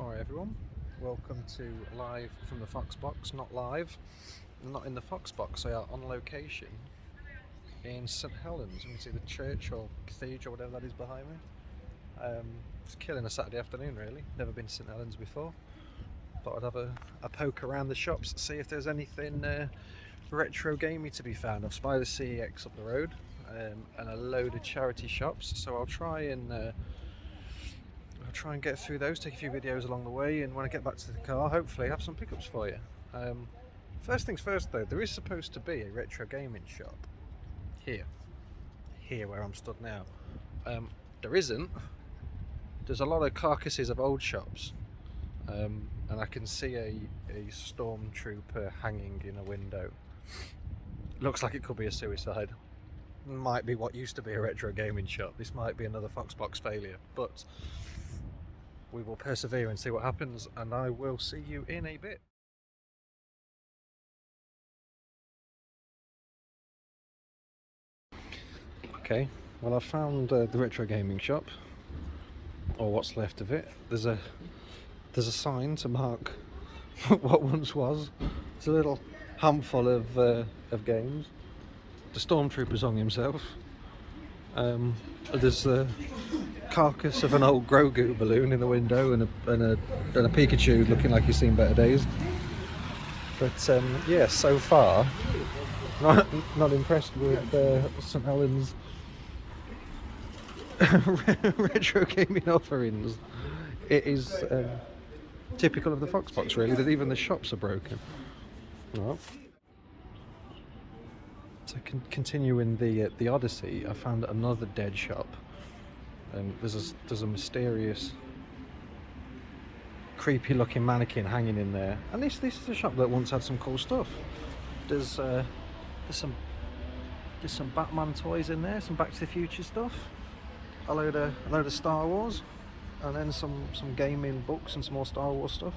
Alright everyone, welcome to Live from the Foxbox. Not live, not in the Foxbox, they are on location in St Helens. You can see the church or cathedral, whatever that is behind me. It's killing a Saturday afternoon really, never been to St Helens before. Thought I'd have a poke around the shops, see if there's anything retro gamey to be found. I've spied the CEX up the road and a load of charity shops, so I'll try and get through those, take a few videos along the way, and when I get back to the car, hopefully have some pickups for you. First things first though, there is supposed to be a retro gaming shop here where I'm stood now. There isn't. There's a lot of carcasses of old shops, and I can see a stormtrooper hanging in a window. Looks like it could be a suicide. Might be what used to be a retro gaming shop. This might be another Foxbox failure, but we will persevere and see what happens, and I will see you in a bit. Okay, well, I found the retro gaming shop, or what's left of it. There's a sign to mark what once was. It's a little handful of games. The Stormtrooper's hung himself. There's the carcass of an old Grogu balloon in the window, and a Pikachu looking like he's seen better days. But yeah, so far not impressed with St Helens retro gaming offerings. It is typical of the Foxbox really, that even the shops are broken. Well, to continue in the Odyssey, I found another dead shop. There's a mysterious, creepy looking mannequin hanging in there, and this is a shop that once had some cool stuff. There's some Batman toys in there, some Back to the Future stuff, a load of Star Wars, and then some gaming books and some more Star Wars stuff.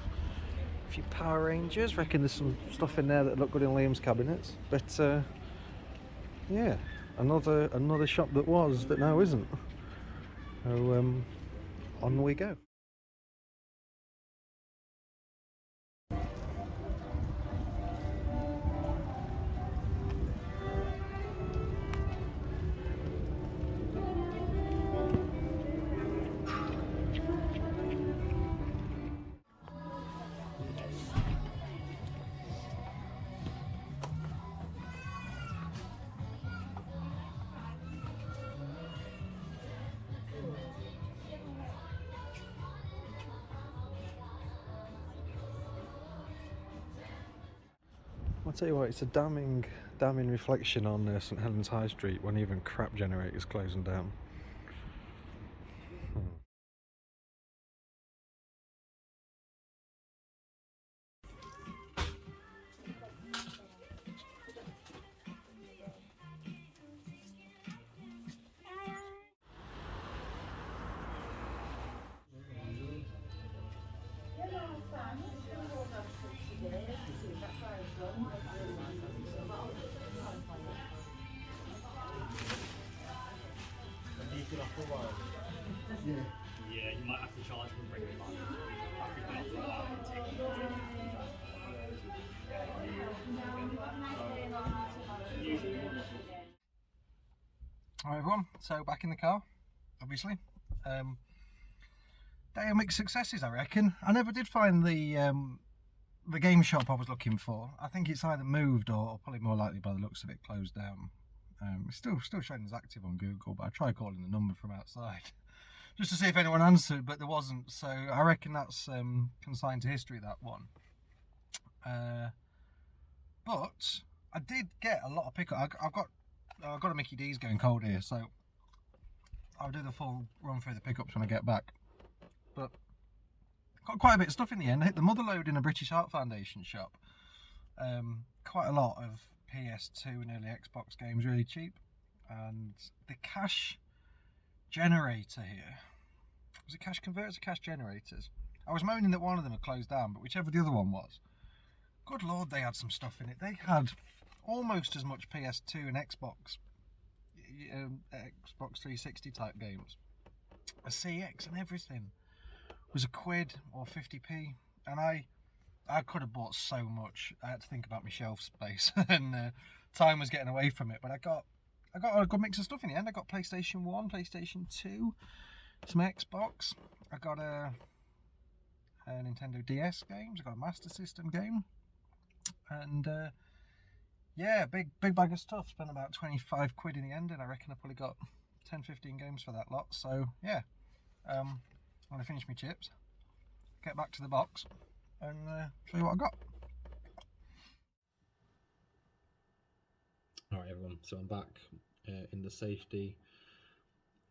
A few Power Rangers. Reckon there's some stuff in there that look good in Liam's cabinets. But yeah, another shop that now isn't. So on we go. I'll tell you what, it's a damning reflection on St Helens High Street when even crap generators closing down. Yeah, you might have to charge for bringing it back. Alright everyone, so back in the car, obviously. Day of mixed successes, I reckon. I never did find the game shop I was looking for. I think it's either moved or probably more likely by the looks of it closed down. It's still showing as active on Google, but I tried calling the number from outside just to see if anyone answered, but there wasn't. So I reckon that's consigned to history, that one. But I did get a lot of pickup. I've got a Mickey D's going cold here, so I'll do the full run through the pickups when I get back. But got quite a bit of stuff in the end. I hit the mother load in a British Art Foundation shop. Quite a lot of PS2 and early Xbox games, really cheap. And the cash generator here. Was it cash converters or cash generators? I was moaning that one of them had closed down, but whichever the other one was, good lord, they had some stuff in it. They had almost as much PS2 and Xbox 360 type games, a CX and everything. was a quid or 50p, and I could have bought so much. I had to think about my shelf space, and time was getting away from it. But I got a good mix of stuff in the end. I got PlayStation 1, PlayStation 2, some Xbox. I got a Nintendo DS games. I got a Master System game, and yeah, big bag of stuff. Spent about 25 quid in the end, and I reckon I probably got 10-15 games for that lot. So yeah, I'm gonna finish my chips, get back to the box, and show you what I got. Alright everyone, so I'm back in the safety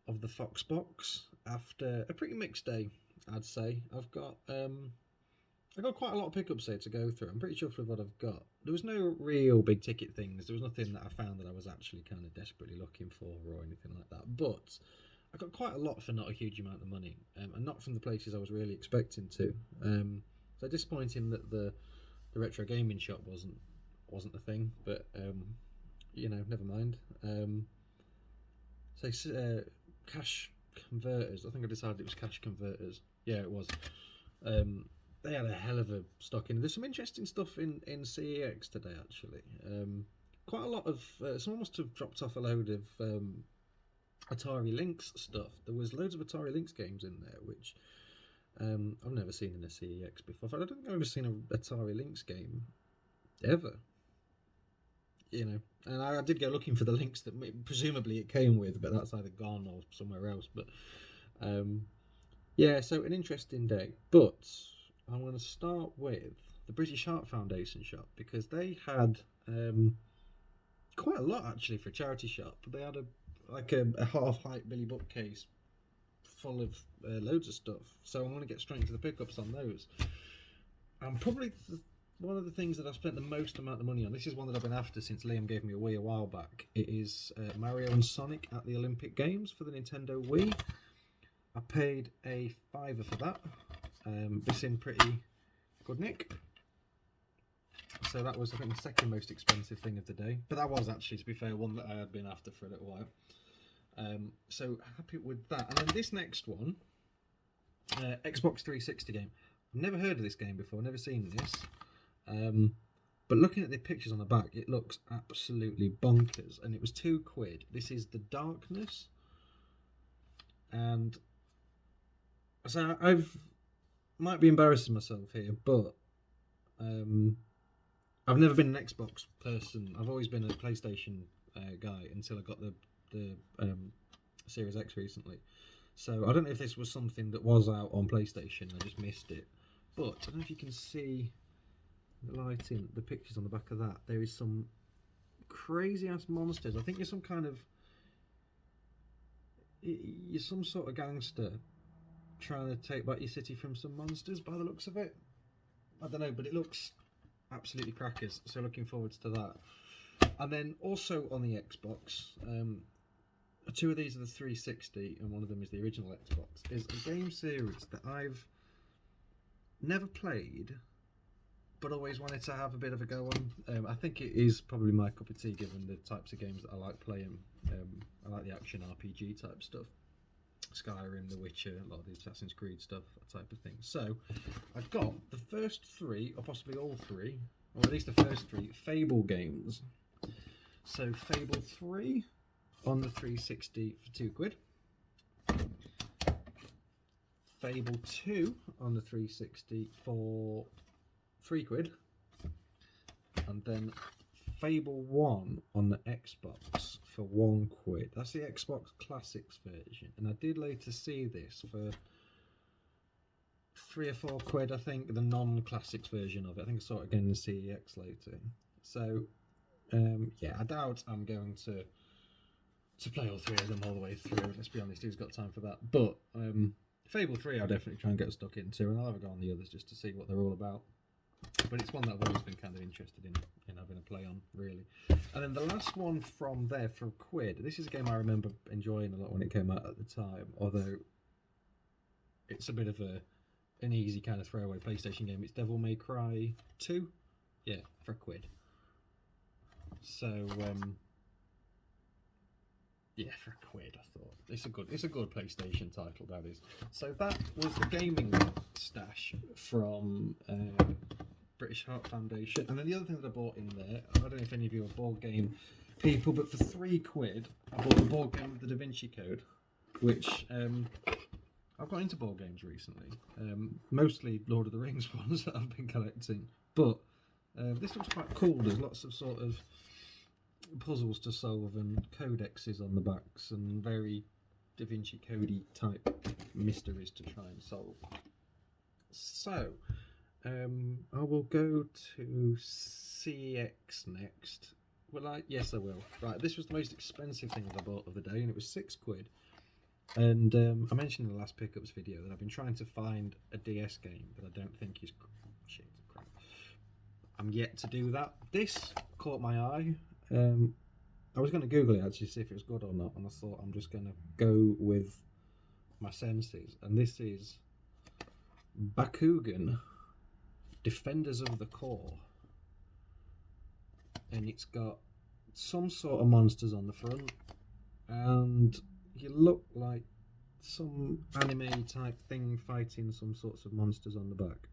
of the Fox box after a pretty mixed day, I'd say. I've got quite a lot of pickups here to go through. I'm pretty chuffed with what I've got. There was no real big ticket things. There was nothing that I found that I was actually kind of desperately looking for or anything like that. But I got quite a lot for not a huge amount of money, and not from the places I was really expecting to. So disappointing that the retro gaming shop wasn't a thing, but you know, never mind. So cash converters. I think I decided it was cash converters. Yeah, it was. They had a hell of a stock in. There's some interesting stuff in CEX today, actually. Quite a lot of. Someone must have dropped off a load of Atari Lynx stuff. There was loads of Atari Lynx games in there, which I've never seen in a CEX before. I don't think I've ever seen an Atari Lynx game ever. You know, and I did go looking for the links that presumably it came with, but that's either gone or somewhere else. But yeah, so an interesting day. But I'm going to start with the British Heart Foundation shop, because they had quite a lot actually for a charity shop. They had a half-height Billy bookcase full of loads of stuff. So I'm going to get straight into the pickups on those. And probably one of the things that I've spent the most amount of money on, this is one that I've been after since Liam gave me a Wii a while back. It is Mario and Sonic at the Olympic Games for the Nintendo Wii. I paid a £5 for that. This in pretty good nick. So that was, I think, the second most expensive thing of the day. But that was actually, to be fair, one that I had been after for a little while. So happy with that. And then this next one, Xbox 360 game. I've never heard of this game before, never seen this. But looking at the pictures on the back, it looks absolutely bonkers. And it was £2. This is The Darkness. And so might be embarrassing myself here, but I've never been an Xbox person. I've always been a PlayStation guy until I got the Series X recently. So I don't know if this was something that was out on PlayStation. I just missed it. But I don't know if you can see the lighting, the pictures on the back of that. There is some crazy ass monsters. I think you're some kind of some sort of gangster trying to take back your city from some monsters by the looks of it. I don't know, but it looks absolutely crackers, so looking forward to that. And then also on the Xbox, two of these are the 360 and one of them is the original Xbox, is a game series that I've never played but always wanted to have a bit of a go on. I think it is probably my cup of tea given the types of games that I like playing. I like the action RPG type stuff. Skyrim, The Witcher, a lot of the Assassin's Creed stuff, that type of thing. So, I've got the first three, or possibly all three, or at least the first three, Fable games. So, Fable 3 on the 360 for £2. Fable 2 on the 360 for £3. And then Fable 1 on the Xbox for £1. That's the Xbox Classics version, and I did later see this for £3 or £4. I think the non-Classics version of it. I think I saw it again in CEX later. So yeah, I doubt I'm going to play all three of them all the way through. Let's be honest, who's got time for that? But Fable 3 I'll definitely try and get stuck into, and I'll have a go on the others just to see what they're all about. But it's one that I've always been kind of interested in having a play on, really. And then the last one from there for £1. This is a game I remember enjoying a lot when it came out at the time, although it's a bit of an easy kind of throwaway PlayStation game. It's Devil May Cry 2, yeah, for £1. So Yeah, for a quid, I thought it's a good PlayStation title, that is. So that was the gaming stash from British Heart Foundation, and then the other thing that I bought in there, I don't know if any of you are board game people, but for £3, I bought a board game with the Da Vinci Code, which I've got into board games recently, mostly Lord of the Rings ones that I've been collecting, but this looks quite cool. There's lots of sort of puzzles to solve and codexes on the backs and very Da Vinci Code type mysteries to try and solve. So I will go to CEX next. Yes, I will. Right, this was the most expensive thing that I bought of the day, and it was £6. And I mentioned in the last pickups video that I've been trying to find a DS game that I don't think is shit, crap. I'm yet to do that. This caught my eye. I was going to Google it actually, see if it was good or not, and I thought I'm just going to go with my senses. And this is Bakugan, Defenders of the Core. And it's got some sort of monsters on the front, and you look like some anime type thing fighting some sorts of monsters on the back.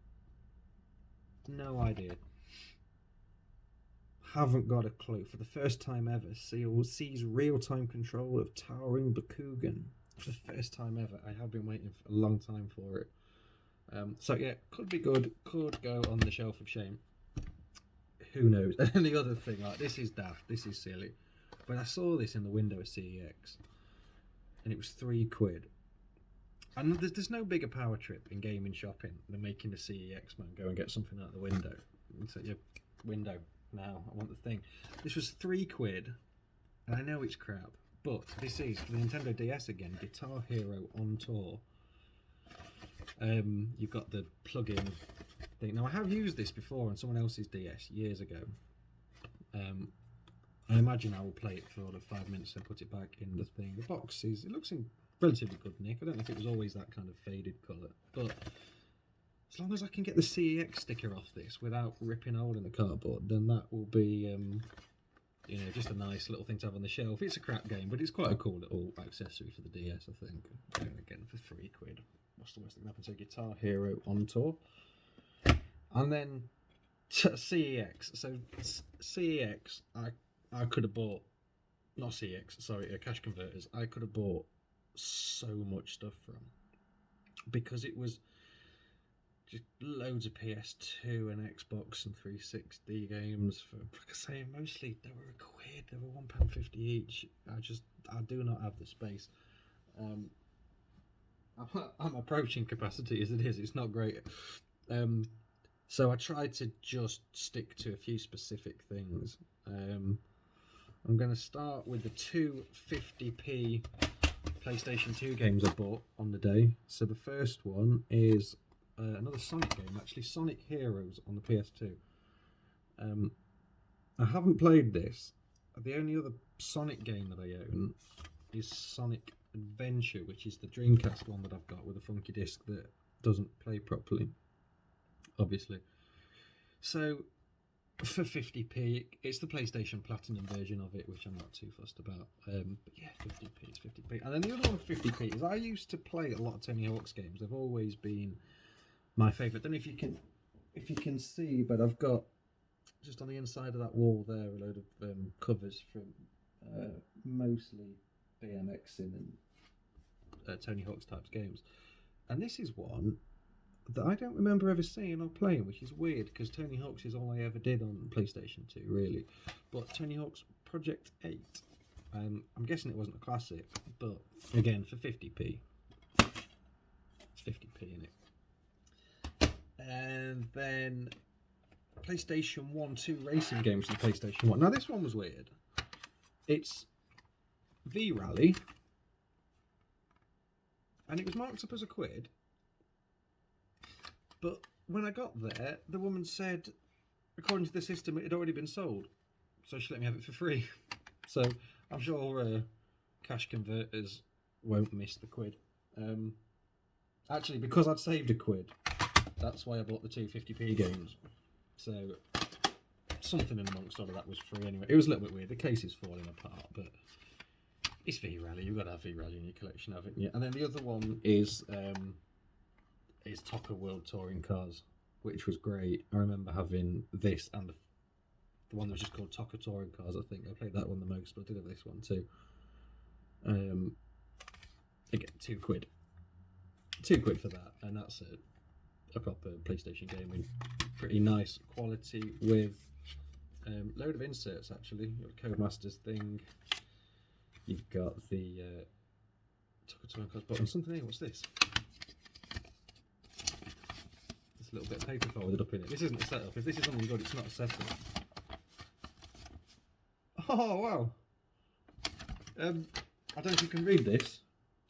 No idea. Haven't got a clue. For the first time ever, sees real-time control of towering Bakugan. For the first time ever. I have been waiting for a long time for it. So yeah, could be good. Could go on the shelf of shame. Who knows? And the other thing, like, this is daft. This is silly. But I saw this in the window of CEX, and it was £3. And there's no bigger power trip in gaming shopping than making the CEX man go and get something out the window. It's like your window. Now I want the thing. This was £3, and I know it's crap, but this is for the Nintendo DS again. Guitar Hero on Tour. You've got the plug-in thing. Now I have used this before on someone else's DS years ago. I imagine I will play it for 5 minutes and put it back in the thing. The box it looks in relatively good nick. I don't know if it was always that kind of faded colour, but as long as I can get the CEX sticker off this without ripping a hole in the cardboard, then that will be, just a nice little thing to have on the shelf. It's a crap game, but it's quite a cool little accessory for the DS, I think. Again, for £3. What's the worst thing that happened? So Guitar Hero on Tour. And then CEX. So CEX, I could have bought, not CEX, sorry, Cash Converters. I could have bought so much stuff from, because it was just loads of PS2 and Xbox and 360 games for, like I say, mostly they were £1. They were £1.50 each. I do not have the space. I'm approaching capacity as it is. It's not great. So I tried to just stick to a few specific things. I'm going to start with the two 50p PlayStation 2 games I bought on the day. So the first one is another Sonic game, actually, Sonic Heroes on the PS2. I haven't played this. The only other Sonic game that I own is Sonic Adventure, which is the Dreamcast one that I've got with a funky disc that doesn't play properly, obviously. So for 50p, it's the PlayStation Platinum version of it, which I'm not too fussed about. But yeah, 50p is 50p. And then the other one for 50p is I used to play a lot of Tony Hawk's games. They've always been my favourite. I don't know if you can see, but I've got just on the inside of that wall there a load of covers from mostly BMXing and Tony Hawk's types games. And this is one that I don't remember ever seeing or playing, which is weird because Tony Hawk's is all I ever did on PlayStation 2, really. But Tony Hawk's Project 8. I'm guessing it wasn't a classic, but again, for 50p. It's 50p in it. And then PlayStation 1, 2 racing games for the PlayStation 1. Now this one was weird. It's V-Rally, and it was marked up as £1. But when I got there, the woman said, according to the system, it had already been sold. So she let me have it for free. So I'm sure Cash Converters won't miss the £1. Actually, because I'd saved £1, that's why I bought the two 50p games. So something in amongst all of that was free anyway. It was a little bit weird. The case is falling apart, but It's V-Rally. You've got to have V-Rally in your collection, haven't you? And then the other one is Tocker World Touring Cars, which was great. I remember having this and the one that was just called Tocker Touring Cars. I think I played that one the most, but I did have this one too. Again, £2. £2 for that, and that's a proper PlayStation game in pretty nice quality with load of inserts. Actually, you've got a Codemasters thing. You've got the Tocker Touring Cars button. Something here. What's this? There's a little bit of paper folded up in it. This isn't a setup. If this is something good, it's not a setup. Oh wow! I don't know if you can read this.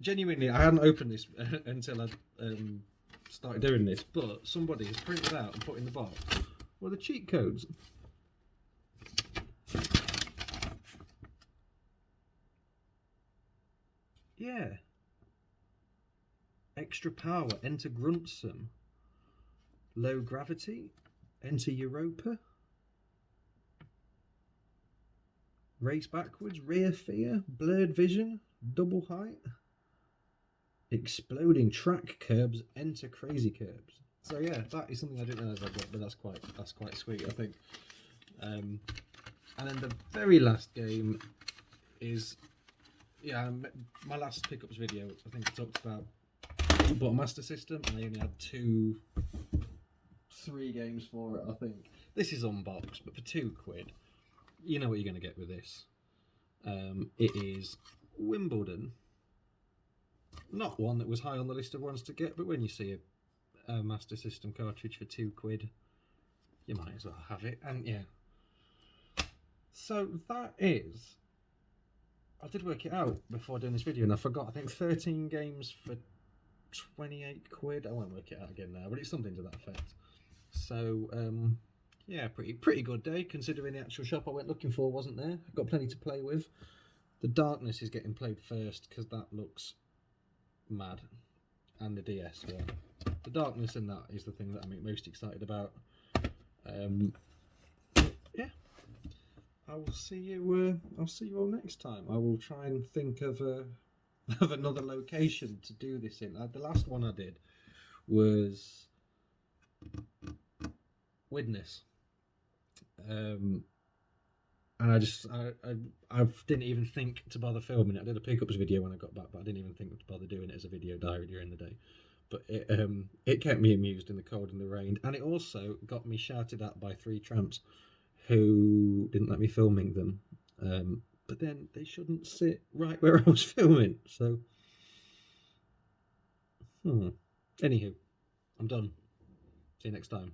Genuinely, I hadn't opened this until I started doing this, but somebody has printed out and put in the box what are the cheat codes. Yeah. Extra power, enter Gruntsum. Low gravity, enter Europa. Race backwards, rear fear, blurred vision, double height. Exploding track curbs, enter crazy curbs. So yeah, that is something I didn't realise I got, but that's quite sweet, I think. And then the very last game is, yeah, my last pickups video. I think I talked about I bought a Master System, and I only had 3 games for it. I think this is unboxed, but for £2, you know what you're going to get with this. It is Wimbledon. Not one that was high on the list of ones to get, but when you see a Master System cartridge for £2, you might as well have it. And yeah, so that is, I did work it out before doing this video, and I forgot. I think 13 games for £28. I won't work it out again now, but it's something to that effect. So yeah, pretty good day considering the actual shop I went looking for wasn't there. I've got plenty to play with. The Darkness is getting played first because that looks mad, and the DS one. The Darkness and that is the thing that I'm most excited about. Yeah, I will see you. I'll see you all next time. I will try and think of another location to do this in. The last one I did was Widnes. And I didn't even think to bother filming it. I did a pickups video when I got back, but I didn't even think to bother doing it as a video diary during the day. But it kept me amused in the cold and the rain, and it also got me shouted at by 3 tramps who didn't let me filming them. But then they shouldn't sit right where I was filming. So, anywho, I'm done. See you next time.